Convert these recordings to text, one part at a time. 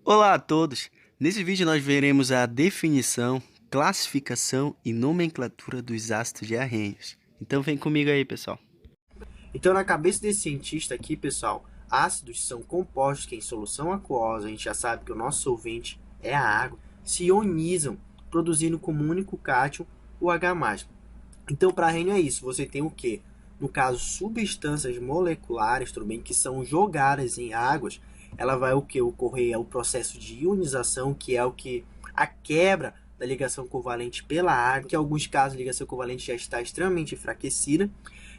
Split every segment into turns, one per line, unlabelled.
Olá a todos! Nesse vídeo nós veremos a definição, classificação e nomenclatura dos ácidos de Arrhenius. Então vem comigo aí, pessoal.
Então, na cabeça desse cientista aqui, pessoal, ácidos são compostos que em solução aquosa, a gente já sabe que o nosso solvente é a água, se ionizam, produzindo como único cátion o H+. Então, para Arrhenius é isso, você tem o quê? No caso, substâncias moleculares, tudo bem, que são jogadas em águas, ela vai o que? Ocorrer o processo de ionização, que é o que? A quebra da ligação covalente pela água, que em alguns casos a ligação covalente já está extremamente enfraquecida,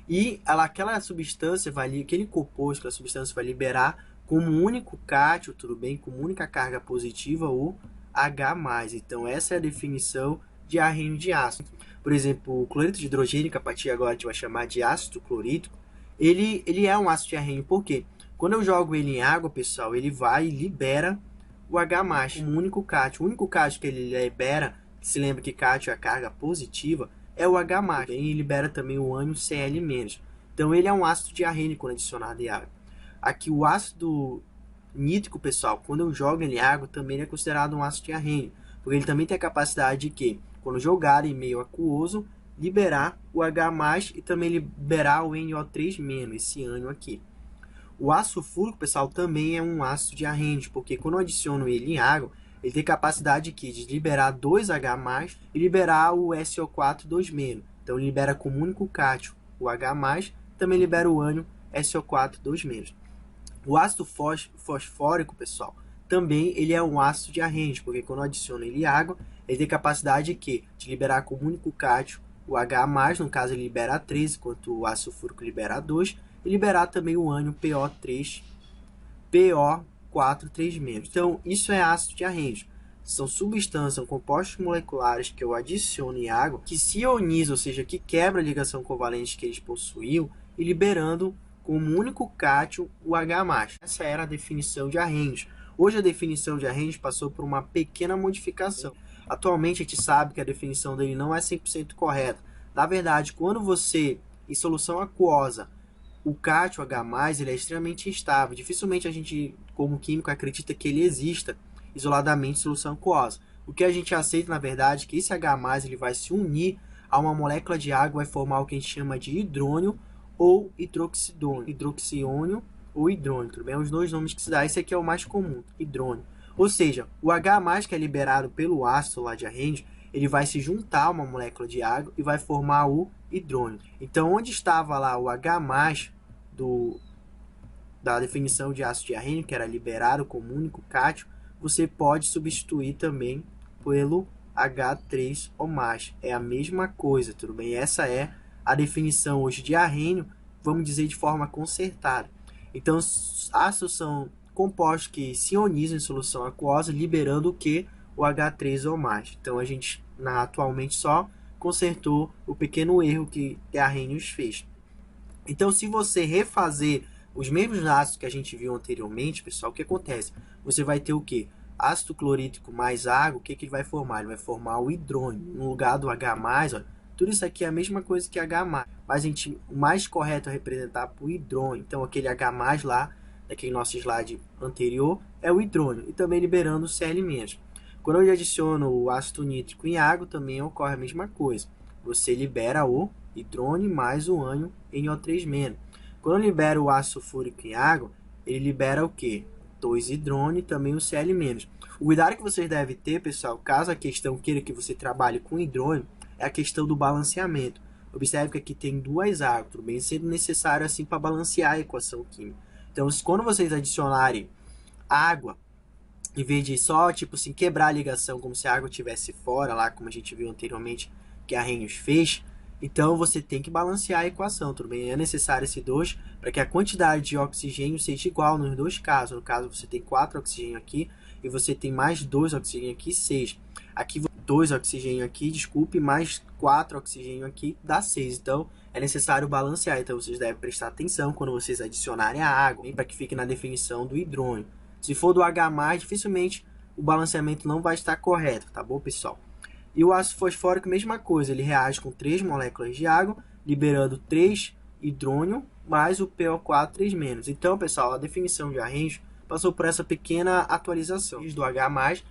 e aquela substância vai, aquele composto, aquela substância vai liberar como único cátion, tudo bem, como única carga positiva o H+. Então essa é a definição de Arrhenius de ácido. Por exemplo, o cloreto de hidrogênio, que a partir de agora a gente vai chamar de ácido clorídrico, ele é um ácido de Arrhenius. Por quê? Quando eu jogo ele em água, pessoal, ele vai e libera o H+, como único cátion. O único cátion que ele libera, se lembra que cátion é a carga positiva, é o H+, e libera também o ânion Cl-. Então ele é um ácido de Arrhenius quando adicionado em água. Aqui o ácido nítrico, pessoal, quando eu jogo ele em água, também é considerado um ácido de Arrhenius, porque ele também tem a capacidade de que, quando jogado em meio aquoso, liberar o H+, e também liberar o NO3-, esse ânion aqui. O ácido sulfúrico, pessoal, também é um ácido de Arrhenius, porque quando eu adiciono ele em água, ele tem capacidade aqui de liberar 2H+, e liberar o SO4 2-. Então, ele libera como único cátion o H+, também libera o ânion SO4 2-. O ácido fosfórico, pessoal, também ele é um ácido de Arrhenius, porque quando eu adiciono ele em água, ele tem capacidade de liberar como único cátion o H+, no caso ele libera 3, enquanto o ácido sulfúrico libera 2, e liberar também o ânion PO3, PO4 3-. Então, isso é ácido de Arrhenius. São substâncias, são compostos moleculares que eu adiciono em água, que se ionizam, ou seja, que quebra a ligação covalente que eles possuíam, e liberando como único cátion o H+. Essa era a definição de Arrhenius. Hoje a definição de Arrhenius passou por uma pequena modificação. Atualmente a gente sabe que a definição dele não é 100% correta. Na verdade, quando você, em solução aquosa, o cátion H+, ele é extremamente instável. Dificilmente a gente, como químico, acredita que ele exista isoladamente em solução aquosa. O que a gente aceita, na verdade, é que esse H+, ele vai se unir a uma molécula de água, vai formar o que a gente chama de hidrônio ou hidroxiônio ou hidrônio, tudo bem? Os dois nomes que se dá, esse aqui é o mais comum, hidrônio. Ou seja, o H+, que é liberado pelo ácido lá de Arrhenius, ele vai se juntar a uma molécula de água e vai formar o hidrônio. Então, onde estava lá o H+, da definição de ácido de Arrhenius, que era liberado como único cátion, você pode substituir também pelo H3O+. É a mesma coisa, tudo bem? Essa é a definição hoje de Arrhenius, vamos dizer de forma consertada. Então, ácidos são compostos que se ionizam em solução aquosa, liberando o que? O H3O+. Então, a gente atualmente só consertou o pequeno erro que Arrhenius fez. Então, se você refazer os mesmos ácidos que a gente viu anteriormente, pessoal, o que acontece? Você vai ter o quê? Ácido clorídrico mais água, o que ele vai formar? Ele vai formar o hidrônio. No lugar do H+, ó, tudo isso aqui é a mesma coisa que H+, mas o mais correto é representar por hidrônio. Então, aquele H+, lá, daquele nosso slide anterior, é o hidrônio. E também liberando o Cl-. Quando eu adiciono o ácido nítrico em água, também ocorre a mesma coisa. Você libera o hidrônio mais o ânion NO3-. Quando eu libero o ácido sulfúrico em água, ele libera o quê? 2 hidrônio e também o Cl-. O cuidado que vocês devem ter, pessoal, caso a questão queira que você trabalhe com hidrônio, é a questão do balanceamento. Observe que aqui tem duas águas, tudo bem? Sendo necessário assim para balancear a equação química. Então, quando vocês adicionarem água, em vez de só, tipo assim, quebrar a ligação como se a água estivesse fora, lá como a gente viu anteriormente que a Arrhenius fez, então você tem que balancear a equação, tudo bem? É necessário esse 2 para que a quantidade de oxigênio seja igual nos dois casos. No caso, você tem 4 oxigênio aqui e você tem mais 2 oxigênio aqui, 6. Aqui, 2 oxigênio aqui, desculpe, mais 4 oxigênio aqui, dá 6. Então, é necessário balancear. Então, vocês devem prestar atenção quando vocês adicionarem a água, para que fique na definição do hidrônio. Se for do H+, dificilmente o balanceamento não vai estar correto, tá bom, pessoal? E o ácido fosfórico, mesma coisa, ele reage com 3 moléculas de água, liberando 3 hidrônio mais o PO4 3-. Então, pessoal, a definição de Arrhenius passou por essa pequena atualização. Do H+,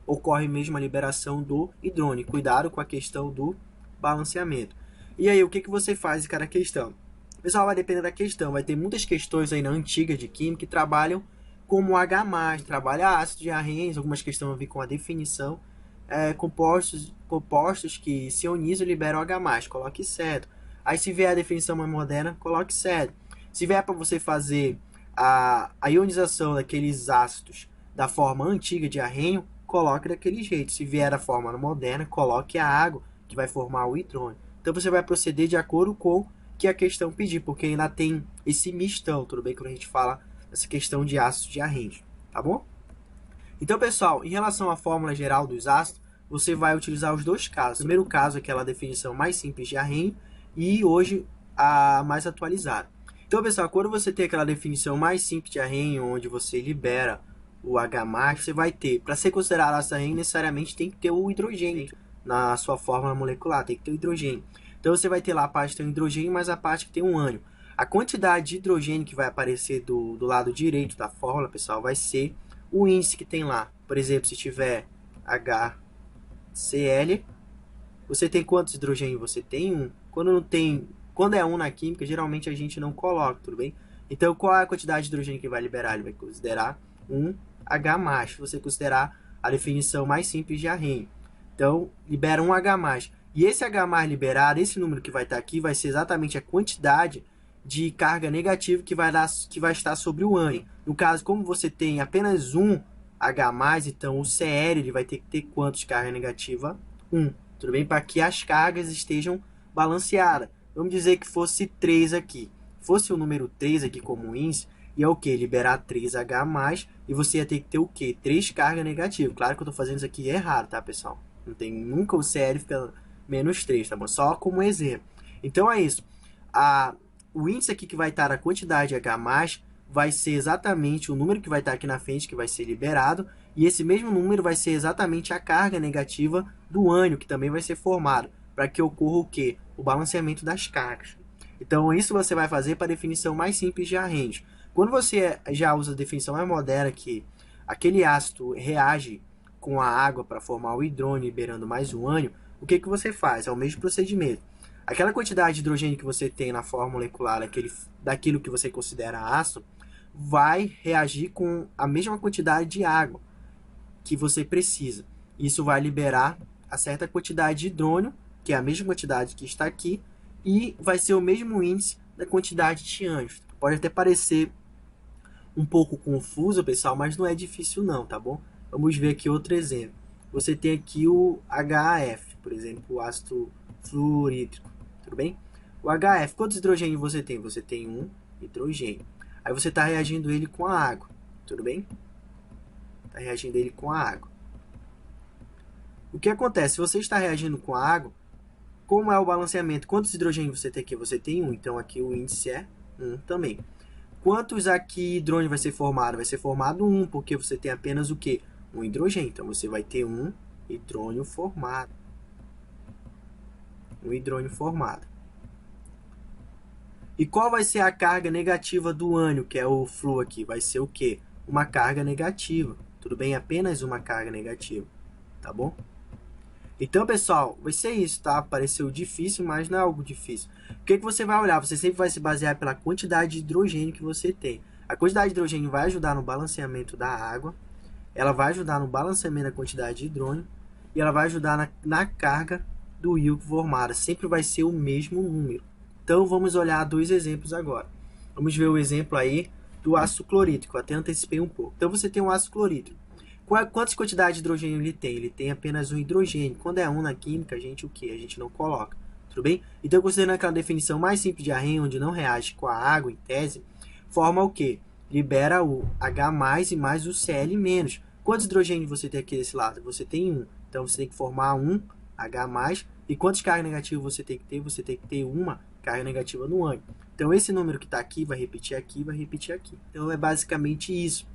ocorre mesmo a liberação do hidrônio. Cuidado com a questão do balanceamento. E aí, o que você faz em cada questão? Pessoal, vai depender da questão. Vai ter muitas questões aí na antiga de química que trabalham como H+, trabalha ácido de Arrhenius, algumas questões vão vir com a definição, compostos que se ionizam e liberam H+, coloque certo. Aí se vier a definição mais moderna, coloque certo. Se vier para você fazer a ionização daqueles ácidos da forma antiga de Arrhenius, coloque daquele jeito. Se vier da forma moderna, coloque a água, que vai formar o hidrônio. Então você vai proceder de acordo com o que a questão pedir, porque ainda tem esse mistão, tudo bem, quando a gente fala essa questão de ácido de Arrhenius, tá bom? Então, pessoal, em relação à fórmula geral dos ácidos, você vai utilizar os dois casos. O primeiro caso é aquela definição mais simples de Arrhenius e hoje a mais atualizada. Então, pessoal, quando você tem aquela definição mais simples de Arrhenius, onde você libera o H+, você vai ter, para ser considerado ácido Arrhenius, necessariamente tem que ter o hidrogênio na sua fórmula molecular, tem que ter o hidrogênio. Então, você vai ter lá a parte que tem o hidrogênio mais a parte que tem o ânion. A quantidade de hidrogênio que vai aparecer do lado direito da fórmula, pessoal, vai ser o índice que tem lá. Por exemplo, se tiver HCl, você tem quantos hidrogênios? Você tem um. Quando é um na química, geralmente a gente não coloca, tudo bem? Então, qual é a quantidade de hidrogênio que vai liberar? Ele vai considerar um H+, se você considerar a definição mais simples de Arrhenius. Então, libera um H+. E esse H+ liberado, esse número que vai estar aqui, vai ser exatamente a quantidade de carga negativa que vai estar sobre o ânion. No caso, como você tem apenas um H+, então o Cl ele vai ter que ter quantos de carga negativa? 1. Tudo bem? Para que as cargas estejam balanceadas. Vamos dizer que fosse 3 aqui. Fosse o número 3 aqui como índice, ia o quê? Liberar 3H+, e você ia ter que ter o quê? 3 cargas negativas. Claro que eu estou fazendo isso aqui errado, tá, pessoal? Não tem nunca o Cl fica menos 3, tá bom? Só como exemplo. Então é isso. O índice aqui que vai estar a quantidade de H+, vai ser exatamente o número que vai estar aqui na frente, que vai ser liberado, e esse mesmo número vai ser exatamente a carga negativa do ânion, que também vai ser formado, para que ocorra o quê? O balanceamento das cargas. Então, isso você vai fazer para a definição mais simples de Arrhenius. Quando você já usa a definição mais moderna, que aquele ácido reage com a água para formar o hidrônio, liberando mais o ânion, o que você faz? É o mesmo procedimento. Aquela quantidade de hidrogênio que você tem na fórmula molecular daquilo que você considera ácido, vai reagir com a mesma quantidade de água que você precisa. Isso vai liberar a certa quantidade de hidrônio, que é a mesma quantidade que está aqui, e vai ser o mesmo índice da quantidade de ânions. Pode até parecer um pouco confuso, pessoal, mas não é difícil não, tá bom? Vamos ver aqui outro exemplo. Você tem aqui o HF, por exemplo, o ácido fluorídrico, tudo bem? O HF, quantos hidrogênios você tem? Você tem um hidrogênio. Aí você está reagindo ele com a água, tudo bem? Está reagindo ele com a água. O que acontece? Se você está reagindo com a água, como é o balanceamento? Quantos hidrogênios você tem aqui? Você tem um, então aqui o índice é 1 também. Quantos aqui hidrônio vai ser formado? Vai ser formado 1, porque você tem apenas o quê? Um hidrogênio. Então você vai ter um hidrônio formado. Um hidrônio formado. E qual vai ser a carga negativa do ânion, que é o flúor aqui? Vai ser o quê? Uma carga negativa. Tudo bem? Apenas uma carga negativa. Tá bom? Então, pessoal, vai ser isso, tá? Pareceu difícil, mas não é algo difícil. O que você vai olhar? Você sempre vai se basear pela quantidade de hidrogênio que você tem. A quantidade de hidrogênio vai ajudar no balanceamento da água, ela vai ajudar no balanceamento da quantidade de hidrônio e ela vai ajudar na carga do íon formada. Sempre vai ser o mesmo número. Então, vamos olhar dois exemplos agora. Vamos ver o exemplo aí do ácido clorídrico. Eu até antecipei um pouco. Então, você tem um ácido clorídrico. Quantas quantidades de hidrogênio ele tem? Ele tem apenas um hidrogênio. Quando é um na química, a gente o quê? A gente não coloca. Tudo bem? Então, considerando aquela definição mais simples de Arrhenius, onde não reage com a água, em tese, forma o quê? Libera o H+, e mais o Cl-. Quantos hidrogênios você tem aqui desse lado? Você tem um. Então, você tem que formar um H+. E quantas cargas negativas você tem que ter? Você tem que ter uma carga negativa no ânion. Então, esse número que está aqui vai repetir aqui, vai repetir aqui. Então, é basicamente isso.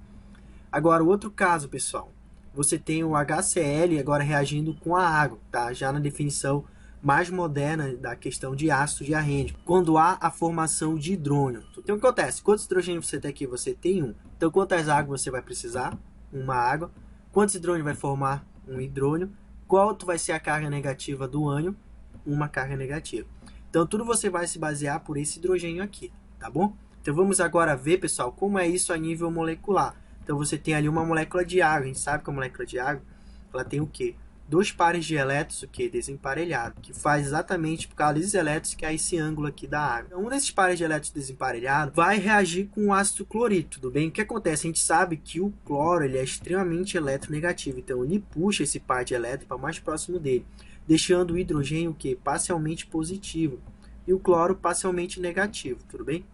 Agora, o outro caso, pessoal, você tem o HCl agora reagindo com a água, tá? Já na definição mais moderna da questão de ácido de arrênio, quando há a formação de hidrônio. Então o que acontece? Quantos hidrogênios você tem aqui? Você tem um. Então quantas águas você vai precisar? Uma água. Quantos hidrônios vai formar? Um hidrônio. Quanto vai ser a carga negativa do ânion? Uma carga negativa. Então tudo você vai se basear por esse hidrogênio aqui, tá bom? Então vamos agora ver, pessoal, como é isso a nível molecular. Então você tem ali uma molécula de água. A gente sabe que a molécula de água, ela tem o quê? Dois pares de elétrons, o que? Desemparelhado, que faz exatamente por causa desses elétrons que é esse ângulo aqui da água. Então, um desses pares de elétrons desemparelhado vai reagir com o ácido clorídrico, tudo bem? O que acontece? A gente sabe que o cloro ele é extremamente eletronegativo, então ele puxa esse par de elétrons para mais próximo dele, deixando o hidrogênio o que? Parcialmente positivo e o cloro parcialmente negativo, tudo bem?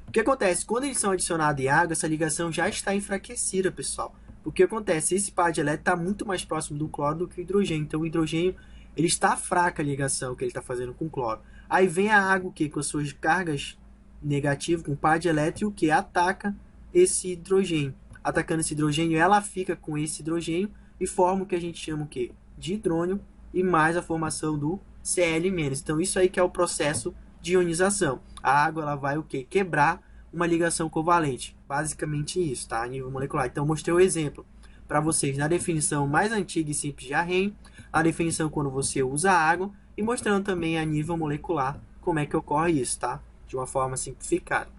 O que acontece? Quando eles são adicionados em água, essa ligação já está enfraquecida, pessoal. O que acontece? Esse par de elétrons está muito mais próximo do cloro do que o hidrogênio. Então, o hidrogênio ele está fraca a ligação que ele está fazendo com o cloro. Aí vem a água que com as suas cargas negativas, com o par de elétrons, e o que? Ataca esse hidrogênio. Atacando esse hidrogênio, ela fica com esse hidrogênio e forma o que a gente chama o quê? De hidrônio e mais a formação do Cl-. Então, isso aí que é o processo de ionização. A água ela vai o quê? Quebrar uma ligação covalente. Basicamente isso, tá? A nível molecular. Então, eu mostrei o exemplo para vocês na definição mais antiga e simples de arrênio, a definição quando você usa água e mostrando também a nível molecular como é que ocorre isso, tá? De uma forma simplificada.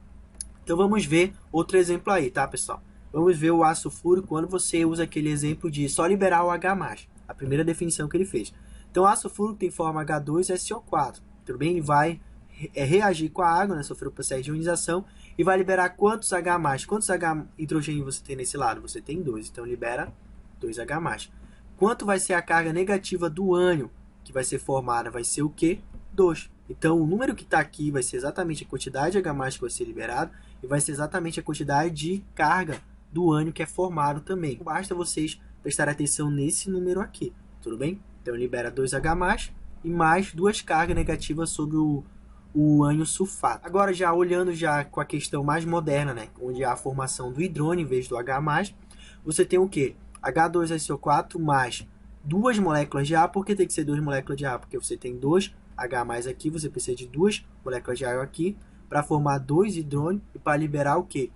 Então, vamos ver outro exemplo aí, tá, pessoal? Vamos ver o ácido fúrico quando você usa aquele exemplo de só liberar o H+, a primeira definição que ele fez. Então, o ácido fúrico tem forma H2SO4, tudo bem? Ele vai reagir com a água, né? Sofrer o processo de ionização e vai liberar quantos H+? Quantos hidrogênio você tem nesse lado? Você tem 2, então libera 2H+. Quanto vai ser a carga negativa do ânion que vai ser formada? Vai ser o quê? 2. Então, o número que está aqui vai ser exatamente a quantidade de H+ que vai ser liberado e vai ser exatamente a quantidade de carga do ânion que é formado também. Basta vocês prestarem atenção nesse número aqui, tudo bem? Então, libera 2H+, e mais 2 cargas negativas sobre o ânion sulfato. Agora, já olhando já com a questão mais moderna, né, onde há a formação do hidrônio em vez do H+, você tem o quê? H2SO4 mais 2 moléculas de ar. Por que tem que ser 2 moléculas de ar? Porque você tem 2 H+ aqui, você precisa de 2 moléculas de água aqui para formar 2 hidrônios e para liberar o quê?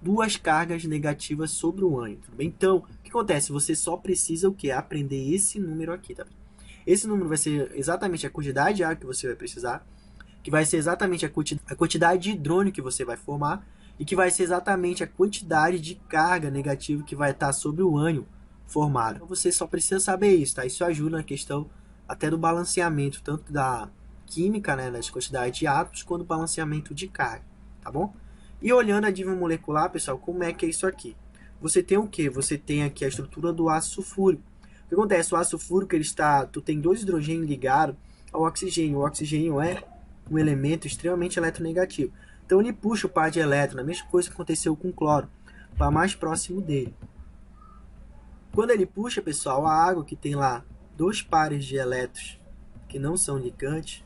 2 cargas negativas sobre o ânion, tudo bem? Então, o que acontece? Você só precisa o quê? Aprender esse número aqui, tá? Esse número vai ser exatamente a quantidade de água que você vai precisar, que vai ser exatamente a quantidade de hidrônio que você vai formar e que vai ser exatamente a quantidade de carga negativa que vai estar sobre o ânion formado. Então, você só precisa saber isso, tá? Isso ajuda na questão até do balanceamento, tanto da química, né, das quantidades de átomos, quanto do balanceamento de carga, tá bom? E olhando a nível molecular, pessoal, como é que é isso aqui? Você tem o quê? Você tem aqui a estrutura do ácido sulfúrico. O que acontece? O ácido sulfúrico, tu tem 2 hidrogênios ligados ao oxigênio. O oxigênio é um elemento extremamente eletronegativo. Então ele puxa o par de elétrons, a mesma coisa que aconteceu com o cloro, para mais próximo dele. Quando ele puxa, pessoal, a água que tem lá 2 pares de elétrons que não são ligantes,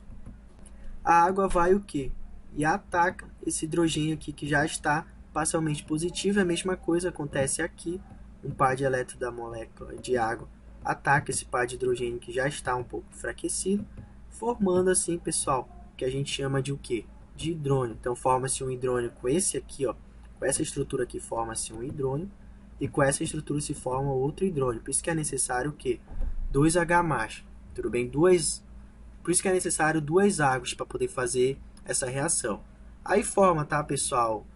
a água vai o quê? E ataca esse hidrogênio aqui que já está parcialmente positivo. A mesma coisa acontece aqui. Um par de elétrons da molécula de água ataca esse par de hidrogênio que já está um pouco enfraquecido, formando assim, pessoal, que a gente chama de o quê? De hidrônio. Então, forma-se um hidrônio com esse aqui, ó, com essa estrutura aqui forma-se um hidrônio, e com essa estrutura se forma outro hidrônio. Por isso que é necessário o quê? 2H+. Tudo bem? Por isso que é necessário 2 águas para poder fazer essa reação. Aí forma, tá, pessoal?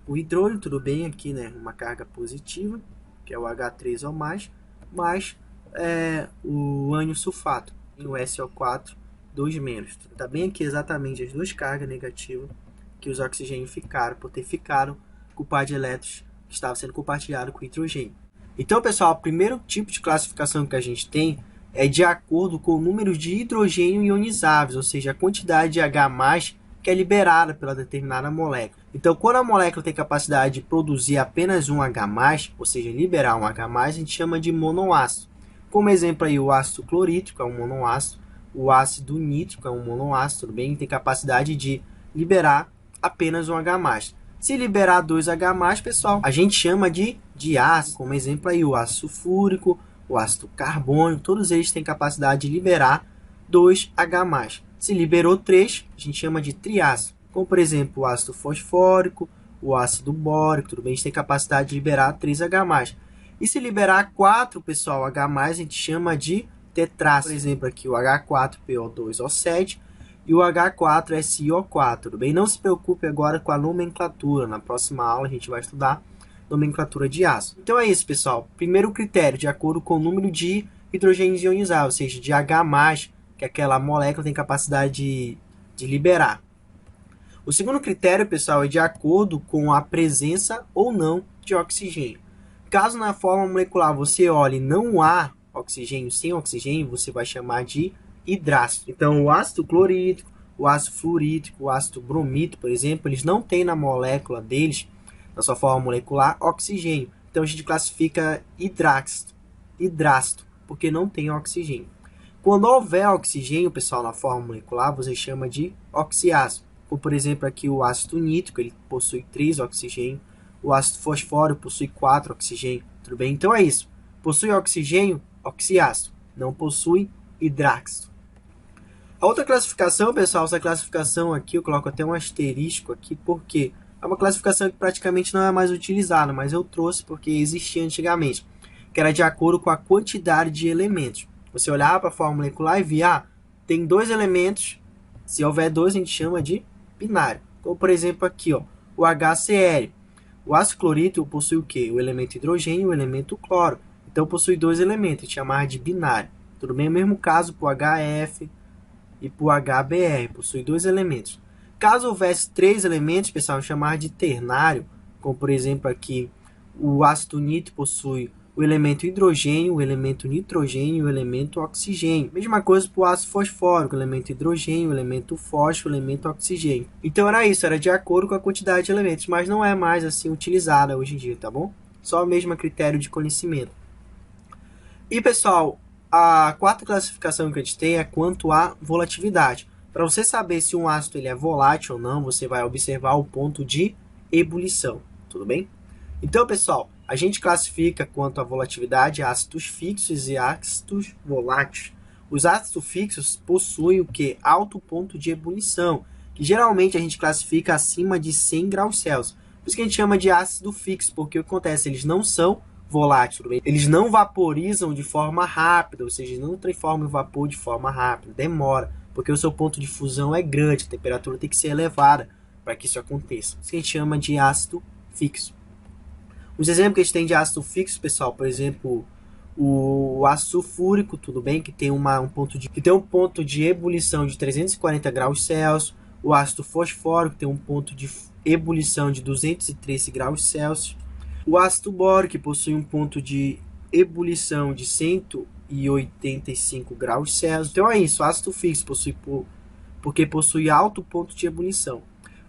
O hidrônio, tudo bem, aqui, né? Uma carga positiva, que é o H3O+, mais o ânion sulfato, o SO4, 2-. Tá bem aqui exatamente as 2 cargas negativas que os oxigênios ficaram, por ter ficado com o par de elétrons que estava sendo compartilhado com o hidrogênio. Então, pessoal, o primeiro tipo de classificação que a gente tem é de acordo com o número de hidrogênio ionizáveis, ou seja, a quantidade de H+, que é liberada pela determinada molécula. Então, quando a molécula tem capacidade de produzir apenas um H+, ou seja, liberar um H+, a gente chama de monoácido. Como exemplo aí, o ácido clorídrico é um monoácido, o ácido nítrico é um monoácido, tudo bem? Tem capacidade de liberar apenas um H+. Se liberar 2H+, pessoal, a gente chama de diácido. Como exemplo aí, o ácido sulfúrico, o ácido carbônico, todos eles têm capacidade de liberar 2H+. Se liberou 3, a gente chama de triácido. Como, por exemplo, o ácido fosfórico, o ácido bórico, tudo bem? A gente tem capacidade de liberar 3H+. E se liberar 4, pessoal, H+, a gente chama de tetrácido. Por exemplo, aqui o H4PO2O7 e o H4SiO4, tudo bem? Não se preocupe agora com a nomenclatura. Na próxima aula a gente vai estudar nomenclatura de ácido. Então é isso, pessoal. Primeiro critério, de acordo com o número de hidrogênios ionizados, ou seja, de H+, que aquela molécula tem capacidade de liberar. O segundo critério, pessoal, é de acordo com a presença ou não de oxigênio. Caso na forma molecular você olhe não há oxigênio, sem oxigênio, você vai chamar de hidrácido. Então, o ácido clorídrico, o ácido fluorídrico, o ácido bromídrico, por exemplo, eles não têm na molécula deles, na sua forma molecular, oxigênio. Então, a gente classifica hidrácido, porque não tem oxigênio. Quando houver oxigênio, pessoal, na forma molecular, você chama de oxiácido. Como, por exemplo, aqui o ácido nítrico, ele possui 3 oxigênio. O ácido fosfórico possui 4 oxigênio. Tudo bem? Então é isso. Possui oxigênio, oxiácido. Não possui hidrácido. A outra classificação, pessoal, essa classificação aqui, eu coloco até um asterisco aqui, porque é uma classificação que praticamente não é mais utilizada, mas eu trouxe porque existia antigamente, que era de acordo com a quantidade de elementos. Você olhava para a forma molecular e via, tem 2 elementos, se houver 2 a gente chama de binário. Como, por exemplo, aqui, ó, o HCl. O ácido clorídrico possui o quê? O elemento hidrogênio e o elemento cloro. Então, possui 2 elementos, a gente chama de binário. Tudo bem? O mesmo caso para o HF e para o HBr, possui 2 elementos. Caso houvesse 3 elementos, pessoal, a gente chama de ternário, como, por exemplo, aqui, o ácido nítrico possui o elemento hidrogênio, o elemento nitrogênio e o elemento oxigênio. Mesma coisa para o ácido fosfórico, o elemento hidrogênio, o elemento fósforo, o elemento oxigênio. Então era isso, era de acordo com a quantidade de elementos, mas não é mais assim utilizada hoje em dia, tá bom? Só o mesmo critério de conhecimento. E pessoal, a quarta classificação que a gente tem é quanto à volatilidade. Para você saber se um ácido ele é volátil ou não, você vai observar o ponto de ebulição, tudo bem? Então, pessoal, a gente classifica quanto à volatilidade ácidos fixos e ácidos voláteis. Os ácidos fixos possuem o que? Alto ponto de ebulição, que geralmente a gente classifica acima de 100 graus Celsius. Por isso que a gente chama de ácido fixo, porque o que acontece? Eles não são voláteis, eles não vaporizam de forma rápida, ou seja, não transformam em vapor de forma rápida, demora, porque o seu ponto de fusão é grande, a temperatura tem que ser elevada para que isso aconteça. Isso que a gente chama de ácido fixo. Os exemplos que a gente tem de ácido fixo, pessoal, por exemplo, o ácido sulfúrico, tudo bem, que tem um ponto de ebulição de 340 graus Celsius. O ácido fosfórico tem um ponto de ebulição de 213 graus Celsius. O ácido bórico, que possui um ponto de ebulição de 185 graus Celsius. Então é isso, o ácido fixo porque possui alto ponto de ebulição.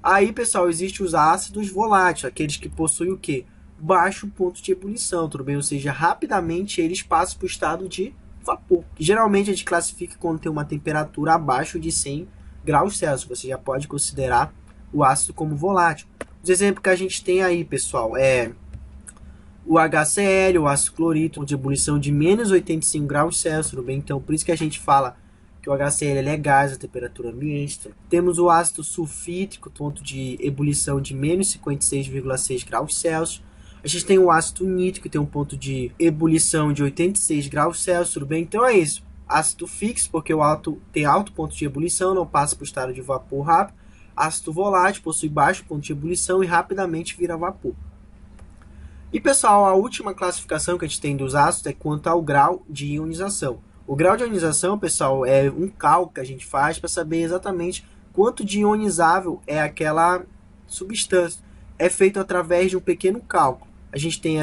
Aí, pessoal, existem os ácidos voláteis, aqueles que possuem o quê? Baixo ponto de ebulição, tudo bem? Ou seja, rapidamente eles passam para o estado de vapor. Que geralmente a gente classifica quando tem uma temperatura abaixo de 100 graus Celsius. Você já pode considerar o ácido como volátil. Os exemplos que a gente tem aí, pessoal, é o HCl, o ácido clorídrico, de ebulição de menos 85 graus Celsius, tudo bem? Então, por isso que a gente fala que o HCl ele é gás a temperatura ambiente. Temos o ácido sulfídrico, ponto de ebulição de menos 56,6 graus Celsius. A gente tem o ácido nítrico, que tem um ponto de ebulição de 86 graus Celsius, tudo bem? Então é isso. Ácido fixo, porque tem alto ponto de ebulição, não passa para o estado de vapor rápido. Ácido volátil, possui baixo ponto de ebulição e rapidamente vira vapor. E pessoal, a última classificação que a gente tem dos ácidos é quanto ao grau de ionização. O grau de ionização, pessoal, é um cálculo que a gente faz para saber exatamente quanto de ionizável é aquela substância. É feito através de um pequeno cálculo. A gente tem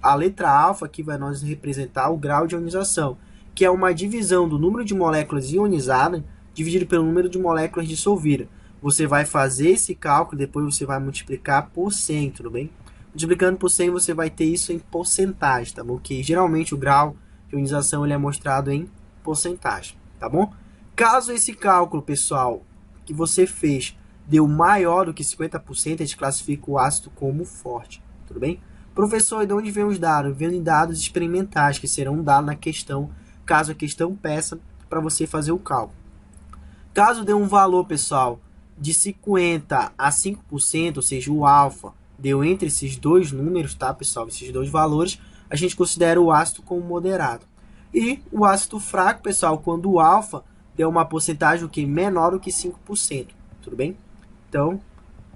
a letra alfa que vai nos representar o grau de ionização, que é uma divisão do número de moléculas ionizadas dividido pelo número de moléculas dissolvidas. Você vai fazer esse cálculo e depois você vai multiplicar por 100, tudo bem? Multiplicando por 100 você vai ter isso em porcentagem, tá bom? Que geralmente o grau de ionização ele é mostrado em porcentagem, tá bom? Caso esse cálculo, pessoal, que você fez deu maior do que 50%, a gente classifica o ácido como forte, tudo bem? Professor, e de onde vem os dados? Vem dados experimentais que serão dados na questão, caso a questão peça para você fazer o cálculo. Caso dê um valor, pessoal, de 50 a 5%, ou seja, o alfa deu entre esses dois números, tá, pessoal? Esses dois valores, a gente considera o ácido como moderado. E o ácido fraco, pessoal, quando o alfa deu uma porcentagem que menor do que 5%, tudo bem? Então,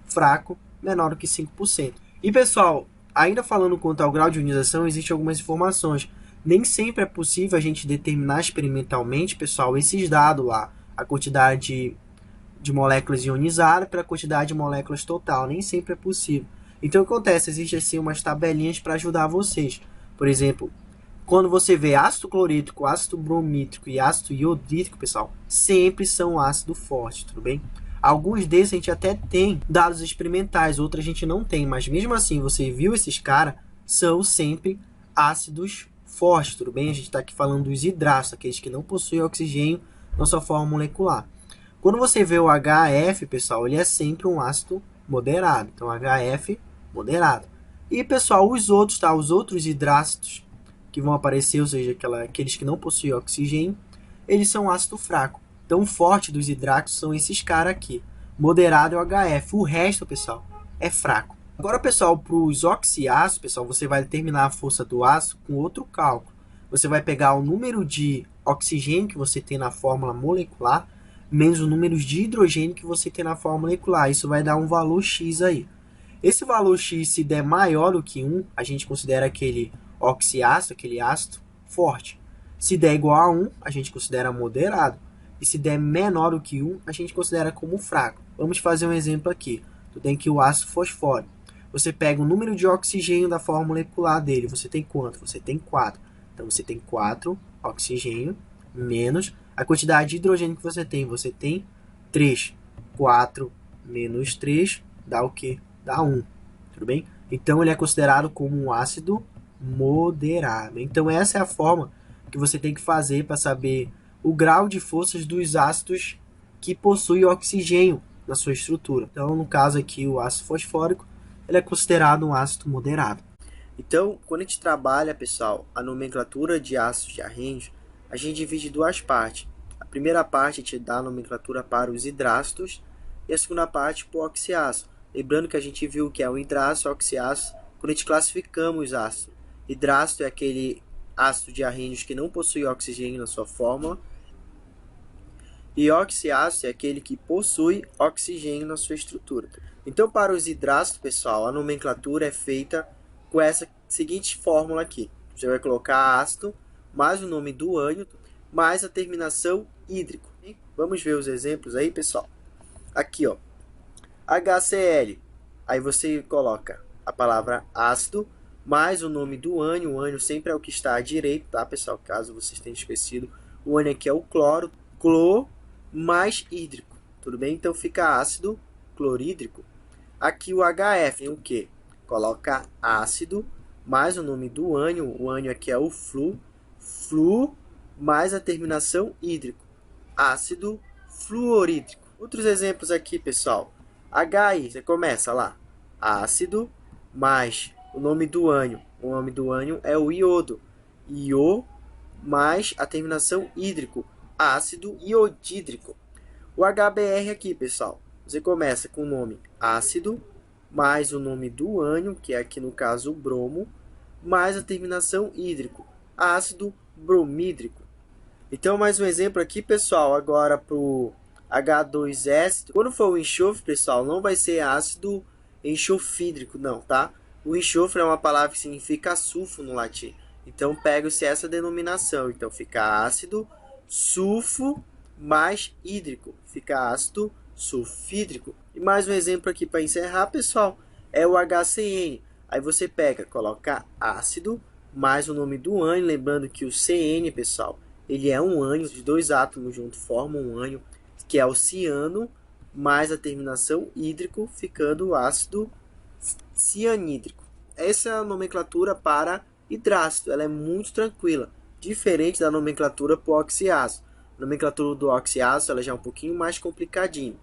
fraco menor do que 5%. E, pessoal, ainda falando quanto ao grau de ionização, existem algumas informações. Nem sempre é possível a gente determinar experimentalmente, pessoal, esses dados lá, a quantidade de moléculas ionizadas pela quantidade de moléculas total. Nem sempre é possível. Então, o que acontece? Existem assim umas tabelinhas para ajudar vocês. Por exemplo, quando você vê ácido clorídrico, ácido bromídrico e ácido iodídrico, pessoal, sempre são ácido forte, tudo bem? Alguns desses a gente até tem dados experimentais, outros a gente não tem, mas mesmo assim, você viu esses caras, são sempre ácidos fortes, tudo bem? A gente está aqui falando dos hidratos, aqueles que não possuem oxigênio na sua forma molecular. Quando você vê o HF, pessoal, ele é sempre um ácido moderado, então HF moderado. E, pessoal, os outros, tá? Os outros hidratos que vão aparecer, ou seja, aqueles que não possuem oxigênio, eles são ácido fraco. Então, o forte dos hidratos são esses caras aqui. Moderado é o HF. O resto, pessoal, é fraco. Agora, pessoal, para os oxiácidos, pessoal, você vai determinar a força do ácido com outro cálculo. Você vai pegar o número de oxigênio que você tem na fórmula molecular, menos o número de hidrogênio que você tem na fórmula molecular. Isso vai dar um valor X aí. Esse valor X, se der maior do que 1, a gente considera aquele oxiácido, aquele ácido, forte. Se der igual a 1, a gente considera moderado. E se der menor do que 1, a gente considera como fraco. Vamos fazer um exemplo aqui. Tu tem aqui o ácido fosfórico. Você pega o número de oxigênio da forma molecular dele. Você tem quanto? Você tem 4. Então, você tem 4 oxigênio menos a quantidade de hidrogênio que você tem. Você tem 3. 4 menos 3 dá o quê? Dá 1. Tudo bem? Então, ele é considerado como um ácido moderado. Então, essa é a forma que você tem que fazer para saber o grau de forças dos ácidos que possuem oxigênio na sua estrutura. Então, no caso aqui, o ácido fosfórico, ele é considerado um ácido moderado. Então, quando a gente trabalha, pessoal, a nomenclatura de ácidos de Arrhenius, a gente divide em duas partes. A primeira parte a gente dá a nomenclatura para os hidrácidos e a segunda parte para o oxiácido. Lembrando que a gente viu que é o hidrácido e o oxiácido quando a gente classificamos os ácidos. Hidrácido é aquele ácido de Arrhenius que não possui oxigênio na sua fórmula. E oxiácido é aquele que possui oxigênio na sua estrutura. Então, para os hidrácidos, pessoal, a nomenclatura é feita com essa seguinte fórmula aqui. Você vai colocar ácido, mais o nome do ânion, mais a terminação hídrico. Vamos ver os exemplos aí, pessoal. Aqui, ó, HCl. Aí você coloca a palavra ácido, mais o nome do ânion. O ânion sempre é o que está à direita, tá, pessoal? Caso vocês tenham esquecido. O ânion aqui é o cloro. Cloro mais hídrico. Tudo bem? Então, fica ácido clorídrico. Aqui o HF tem o quê? Coloca ácido, mais o nome do ânion. O ânion aqui é o flu. Flu mais a terminação hídrico. Ácido fluorídrico. Outros exemplos aqui, pessoal. HI, você começa lá. Ácido mais o nome do ânion. O nome do ânion é o iodo. Iô mais a terminação hídrico. Ácido iodídrico. O HBr aqui, pessoal. Você começa com o nome ácido, mais o nome do ânion, que é aqui no caso o bromo, mais a terminação hídrico. Ácido bromídrico. Então, mais um exemplo aqui, pessoal, agora para o H2S. Quando for o enxofre, pessoal, não vai ser ácido enxofídrico, não, tá? O enxofre é uma palavra que significa sulfo no latim. Então, pega-se essa denominação. Então, fica ácido sulfo mais hídrico. Fica ácido sulfídrico. E mais um exemplo aqui para encerrar, pessoal, é o HCN. Aí você pega, coloca ácido mais o nome do ânion. Lembrando que o CN, pessoal, ele é um ânion, os dois átomos juntos formam um ânion, que é o ciano, mais a terminação hídrico, ficando o ácido cianídrico. Essa é a nomenclatura para hidrácido. Ela é muito tranquila, diferente da nomenclatura para o oxiácido. A nomenclatura do oxiácido ela já é um pouquinho mais complicadinha.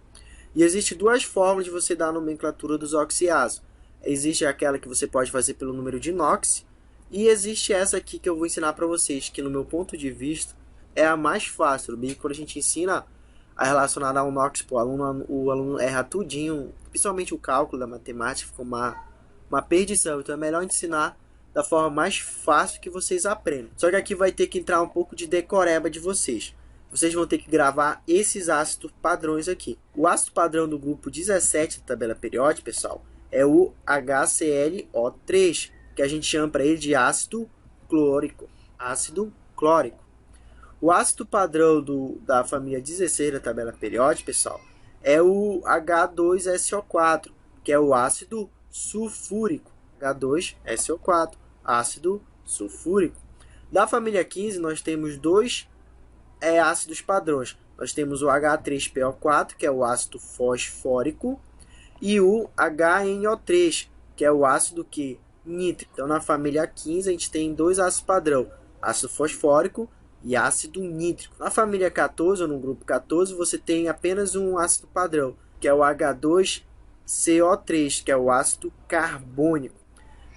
E existem duas formas de você dar a nomenclatura dos oxiácidos. Existe aquela que você pode fazer pelo número de Knox, e existe essa aqui que eu vou ensinar para vocês, que no meu ponto de vista é a mais fácil, tudo bem? Quando a gente ensina a relacionar ao NOx, pô, o aluno erra tudinho, principalmente o cálculo da matemática, ficou uma perdição. Então é melhor ensinar da forma mais fácil que vocês aprendem. Só que aqui vai ter que entrar um pouco de decoreba de vocês. Vocês vão ter que gravar esses ácidos padrões aqui. O ácido padrão do grupo 17 da tabela periódica, pessoal, é o HClO3, que a gente chama para ele de ácido clórico. Ácido clórico. O ácido padrão da família 16 da tabela periódica, pessoal, é o H2SO4, que é o ácido sulfúrico. H2SO4, ácido sulfúrico. Da família 15, nós temos dois ácidos padrões. Nós temos o H3PO4, que é o ácido fosfórico, e o HNO3, que é o ácido nítrico. Então, na família 15, a gente tem dois ácidos padrão, ácido fosfórico e ácido nítrico. Na família 14, ou no grupo 14, você tem apenas um ácido padrão, que é o H2CO3, que é o ácido carbônico.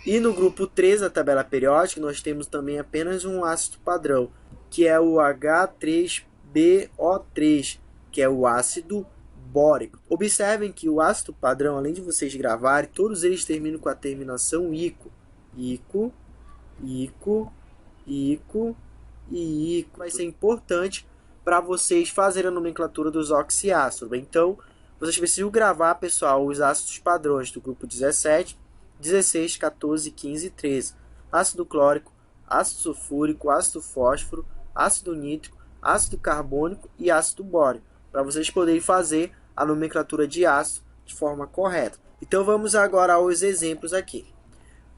E no grupo 13 da tabela periódica, nós temos também apenas um ácido padrão, que é o H3BO3, que é o ácido bórico. Observem que o ácido padrão, além de vocês gravarem, todos eles terminam com a terminação ico. Ico, ico, ico e ico. Vai ser importante para vocês fazerem a nomenclatura dos oxiácidos. Então, vocês precisam gravar, pessoal, os ácidos padrões do grupo 17, 16, 14, 15 e 13. Ácido clórico, ácido sulfúrico, ácido fósforo, ácido nítrico, ácido carbônico e ácido bórico, para vocês poderem fazer a nomenclatura de ácido de forma correta. Então vamos agora aos exemplos aqui.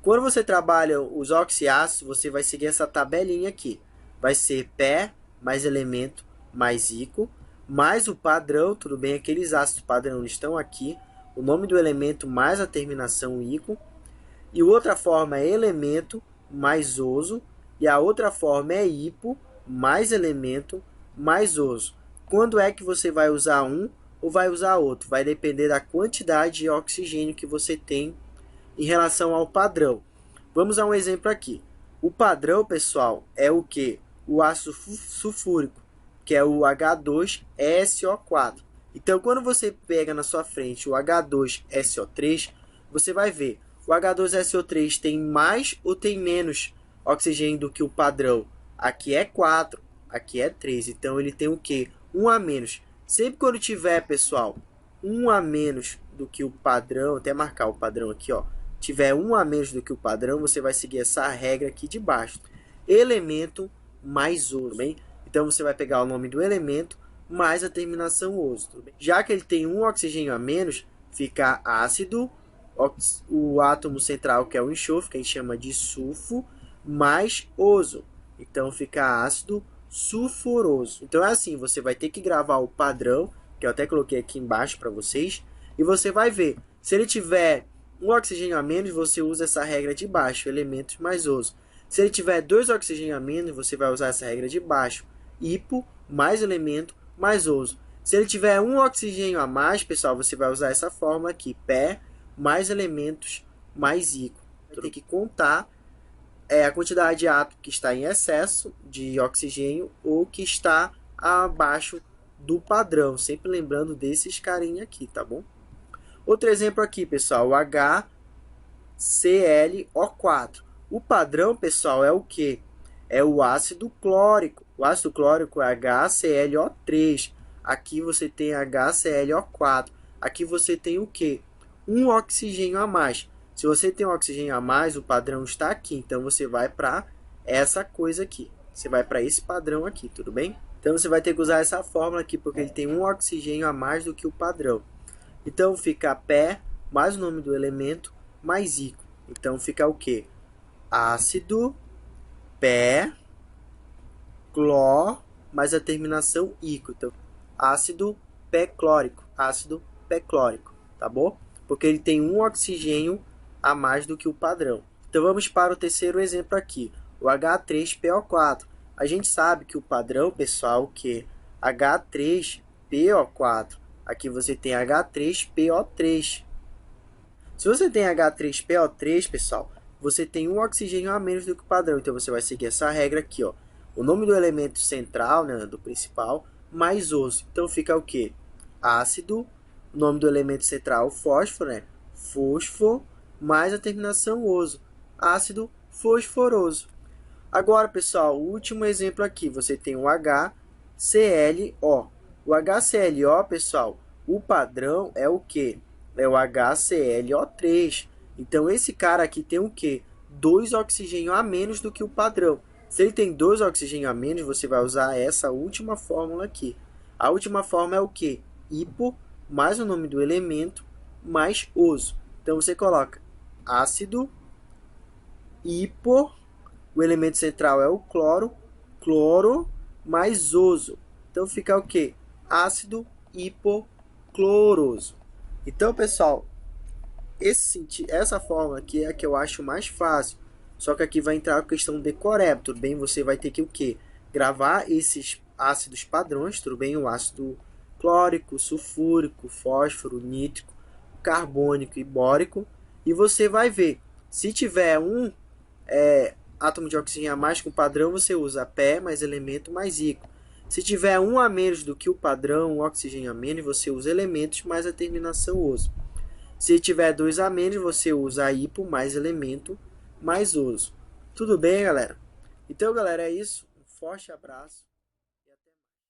Quando você trabalha os oxiácidos, você vai seguir essa tabelinha aqui. Vai ser pé mais elemento mais ico, mais o padrão, tudo bem? Aqueles ácidos padrão estão aqui, o nome do elemento mais a terminação ico, e outra forma é elemento mais oso, e a outra forma é hipo mais elemento mais oso. Quando é que você vai usar um ou vai usar outro? Vai depender da quantidade de oxigênio que você tem em relação ao padrão. Vamos a um exemplo aqui. O padrão, pessoal, é o que? O ácido sulfúrico, que é o H2SO4. Então, quando você pega na sua frente o H2SO3, você vai ver, o H2SO3 tem mais ou tem menos oxigênio do que o padrão? Aqui é 4, aqui é 3. Então, ele tem o quê? 1 a menos. Sempre quando tiver, pessoal, 1 a menos do que o padrão, até marcar o padrão aqui, ó, tiver 1 a menos do que o padrão, você vai seguir essa regra aqui de baixo. Elemento mais oso, bem? Então, você vai pegar o nome do elemento mais a terminação oso, tudo bem? Já que ele tem um oxigênio a menos, fica ácido, o átomo central, que é o enxofre, que a gente chama de sulfo, mais oso. Então, fica ácido sulfuroso. Então, é assim, você vai ter que gravar o padrão, que eu até coloquei aqui embaixo para vocês, e você vai ver. Se ele tiver um oxigênio a menos, você usa essa regra de baixo, elementos mais oso. Se ele tiver 2 oxigênios a menos, você vai usar essa regra de baixo, hipo mais elemento mais oso. Se ele tiver um oxigênio a mais, pessoal, você vai usar essa fórmula aqui, pé mais elementos mais ico. Vai ter que contar a quantidade de átomo que está em excesso de oxigênio ou que está abaixo do padrão. Sempre lembrando desses carinha aqui, tá bom? Outro exemplo aqui, pessoal, o HClO4. O padrão, pessoal, é o que? É o ácido clórico. O ácido clórico é HClO3. Aqui você tem HClO4. Aqui você tem o que? Um oxigênio a mais. Se você tem um oxigênio a mais, o padrão está aqui. Então, você vai para essa coisa aqui. Você vai para esse padrão aqui, tudo bem? Então, você vai ter que usar essa fórmula aqui, porque ele tem um oxigênio a mais do que o padrão. Então, fica pé, mais o nome do elemento, mais ico. Então, fica o quê? Ácido, pé, cló, mais a terminação ico. Então, ácido pé-clórico. Ácido pé-clórico, tá bom? Porque ele tem um oxigênio a mais do que o padrão. Então, vamos para o terceiro exemplo aqui. O H3PO4. A gente sabe que o padrão, pessoal, que H3PO4. Aqui você tem H3PO3. Se você tem H3PO3, pessoal, você tem um oxigênio a menos do que o padrão. Então, você vai seguir essa regra aqui, ó. o nome do elemento central, né, do principal, mais oso. Então fica o quê? Ácido, o nome do elemento central, fósforo, né? Fosfo, mais a terminação oso. Ácido fosforoso. Agora, pessoal, o último exemplo aqui, você tem o HClO. O HClO, pessoal, o padrão é o quê? É o HClO3. Então, esse cara aqui tem o quê? 2 oxigênios a menos do que o padrão. Se ele tem 2 oxigênios a menos, você vai usar essa última fórmula aqui. A última fórmula é o quê? Hipo, mais o nome do elemento, mais oso. Então, você coloca ácido, hipo, o elemento central é o cloro, cloro mais oso. Então fica o quê? Ácido hipocloroso. Então, pessoal, essa fórmula aqui é a que eu acho mais fácil. Só que aqui vai entrar a questão de corébito, tudo bem? Você vai ter que o quê? Gravar esses ácidos padrões, tudo bem? O ácido clórico, sulfúrico, fósforo, nítrico, carbônico e bórico. E você vai ver. Se tiver um átomo de oxigênio a mais com o padrão, você usa Pé mais elemento mais íon. Se tiver um a menos do que o padrão, um oxigênio a menos, você usa elementos mais a terminação oso. Se tiver 2 a menos, você usa hipo mais elemento mais oso. Tudo bem, galera? Então, galera, é isso. Um forte abraço.